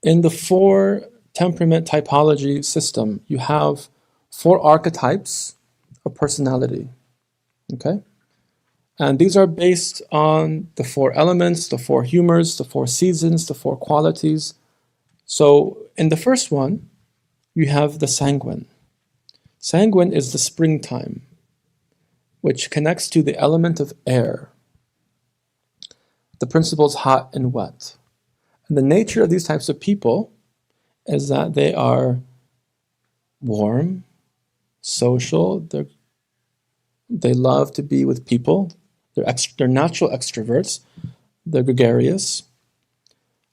In the 4 temperament typology system, you have 4 archetypes of personality. Okay? And these are based on the 4 elements, the 4 humors, the 4 seasons, the 4 qualities. So in the first one, you have the sanguine. Sanguine is the springtime, which connects to the element of air. The principle is hot and wet. And the nature of these types of people is that they are warm, social, they love to be with people, they're natural extroverts, they're gregarious.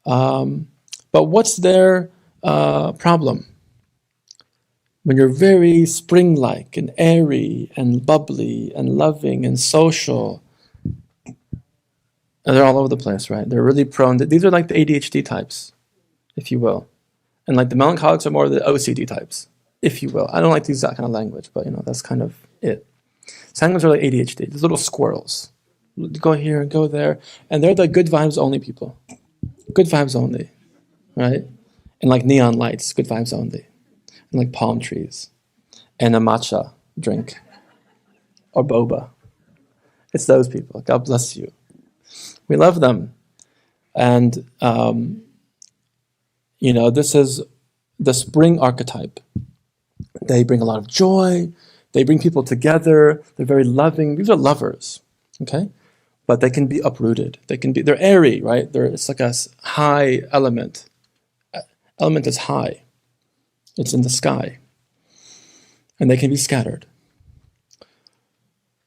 But what's their problem? When you're very spring-like and airy and bubbly and loving and social, and they're all over the place, right? They're really prone these are like the ADHD types, if you will. And like the melancholics are more the OCD types, if you will. I don't like to use that kind of language, but that's kind of it. Sanguines are like ADHD, these little squirrels. Go here and go there. And they're the good vibes only people. Good vibes only, right? And like neon lights, good vibes only. And like palm trees. And a matcha drink. Or boba. It's those people. God bless you. We love them. And, this is the spring archetype. They bring a lot of joy. They bring people together. They're very loving. These are lovers, okay? But they can be uprooted. They're airy, right? It's like a high element. Element is high. It's in the sky. And they can be scattered.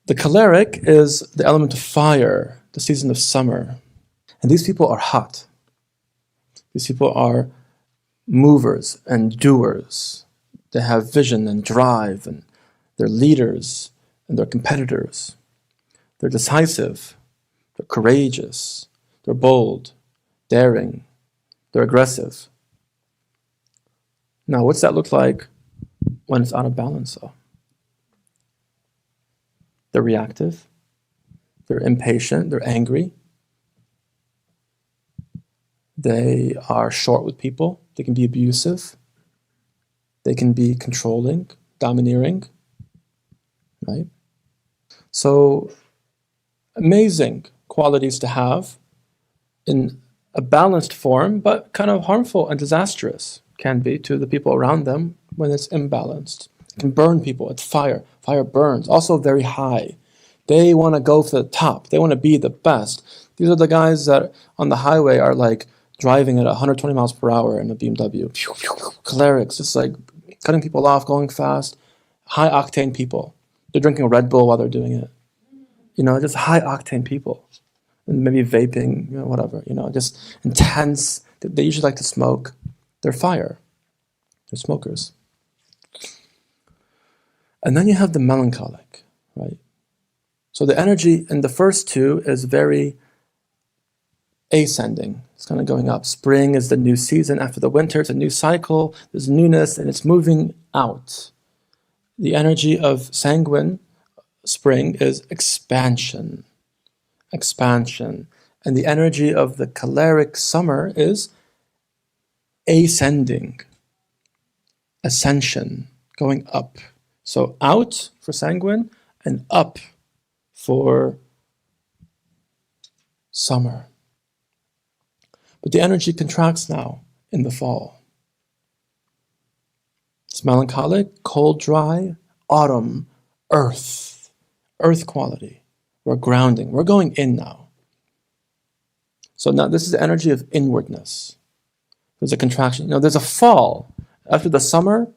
The choleric is the element of fire, the season of summer. And these people are hot. These people are movers and doers. They have vision and drive, and they're leaders, and they're competitors. They're decisive. They're courageous. They're bold, daring. They're aggressive. Now, what's that look like when it's out of balance, though? They're reactive. They're impatient. They're angry. They are short with people. They can be abusive. They can be controlling, domineering, right? So, amazing qualities to have in a balanced form, but kind of harmful and disastrous can be to the people around them when it's imbalanced. It can burn people. It's fire. Fire burns. Also very high. They want to go for the top. They want to be the best. These are the guys that on the highway are like driving at 120 miles per hour in a BMW. Cholerics, just like cutting people off, going fast. High octane people. They're drinking a Red Bull while they're doing it. Just high octane people. And maybe vaping, whatever, just intense. They usually like to smoke. They're fire. They're smokers. And then you have the melancholic, right? So the energy in the first 2 is very ascending. It's kind of going up. Spring is the new season. After the winter, it's a new cycle. There's newness, and it's moving out. The energy of sanguine spring is expansion. Expansion. And the energy of the choleric summer is ascending. Ascension. Going up. So out for sanguine and up for summer. But the energy contracts now in the fall. It's melancholic, cold, dry, autumn, earth quality. We're grounding. We're going in now. So now this is the energy of inwardness. There's a contraction. There's a fall. After the summer,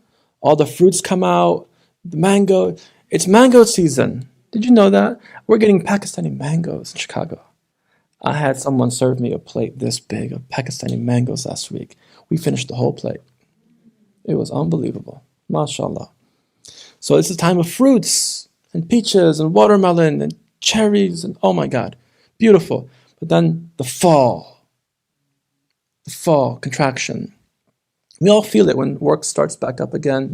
all the fruits come out. The mango. It's mango season. Did you know that? We're getting Pakistani mangoes in Chicago. I had someone serve me a plate this big of Pakistani mangoes last week. We finished the whole plate. It was unbelievable. MashaAllah. So it's a time of fruits and peaches and watermelon and cherries and oh my God, beautiful. But then the fall, contraction. We all feel it when work starts back up again.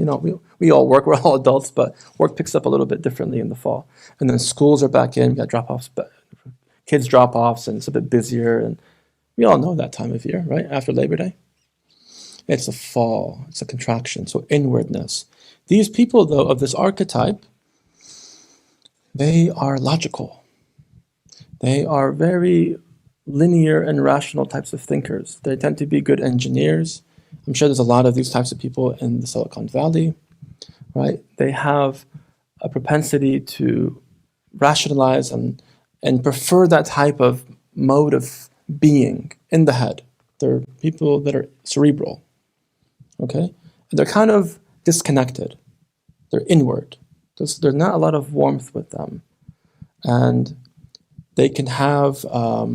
We all work, we're all adults, but work picks up a little bit differently in the fall. And then schools are back in, we got drop-offs, kids drop-offs, and it's a bit busier. And we all know that time of year, right? After Labor Day. It's a fall, it's a contraction, so inwardness. These people, though, of this archetype, they are logical. They are very linear and rational types of thinkers. They tend to be good engineers. I'm sure there's a lot of these types of people in the Silicon Valley, right? They have a propensity to rationalize and prefer that type of mode of being in the head. They're people that are cerebral, okay? They're kind of disconnected. They're inward. There's not a lot of warmth with them. And they can have, a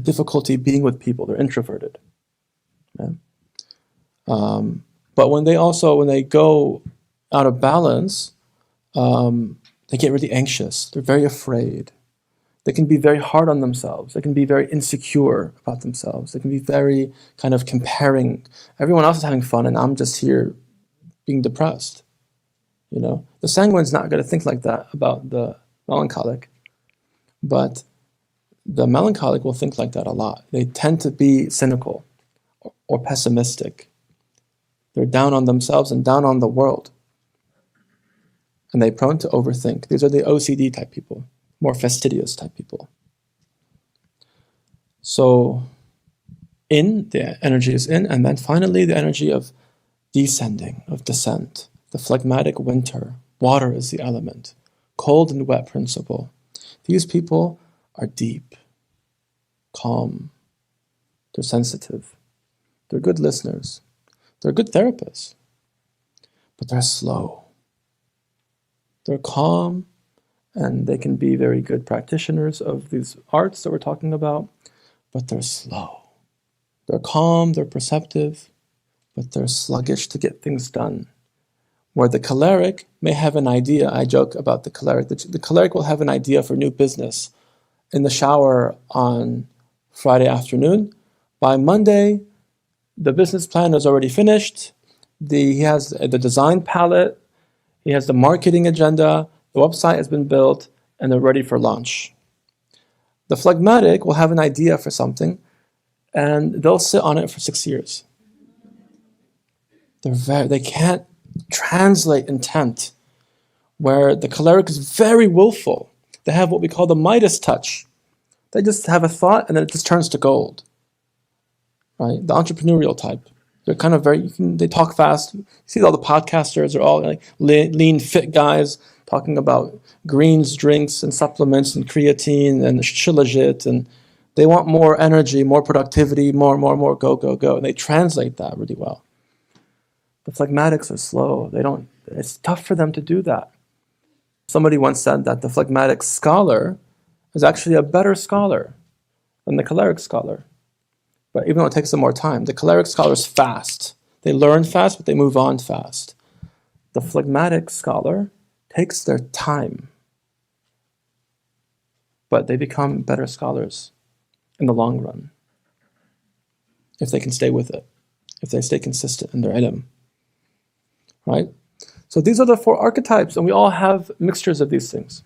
difficulty being with people. They're introverted. Okay? But when they go out of balance, they get really anxious. They're very afraid. They can be very hard on themselves. They can be very insecure about themselves. They can be very kind of comparing. Everyone else is having fun and I'm just here being depressed. The sanguine's not going to think like that about the melancholic, but the melancholic will think like that a lot. They tend to be cynical or pessimistic. They're down on themselves and down on the world. And they're prone to overthink. These are the OCD type people, more fastidious type people. So the energy is in, and then finally the energy of descending, of descent. The phlegmatic winter. Water is the element. Cold and wet principle. These people are deep, calm. They're sensitive. They're good listeners. They're good therapists. But they're slow. They're calm, and they can be very good practitioners of these arts that we're talking about, but they're slow. They're calm, they're perceptive, but they're sluggish to get things done. Where the choleric may have an idea, I joke about the choleric, the choleric will have an idea for new business in the shower on Friday afternoon. By Monday, the business plan is already finished. He has the design palette, he has the marketing agenda, the website has been built, and they're ready for launch. The phlegmatic will have an idea for something, and they'll sit on it for 6 years. They can't translate intent, where the choleric is very willful. They have what we call the Midas touch. They just have a thought and then it just turns to gold. Right? The entrepreneurial type. They're kind of they talk fast. You see all the podcasters are all like lean, fit guys talking about greens, drinks, and supplements, and creatine, and shilajit, and they want more energy, more productivity, more, go. And they translate that really well. The phlegmatics are slow. It's tough for them to do that. Somebody once said that the phlegmatic scholar is actually a better scholar than the choleric scholar. But even though it takes them more time, the choleric scholar is fast. They learn fast, but they move on fast. The phlegmatic scholar takes their time, but they become better scholars in the long run if they can stay with it, if they stay consistent in their ilm. Right? So these are the 4 archetypes, and we all have mixtures of these things.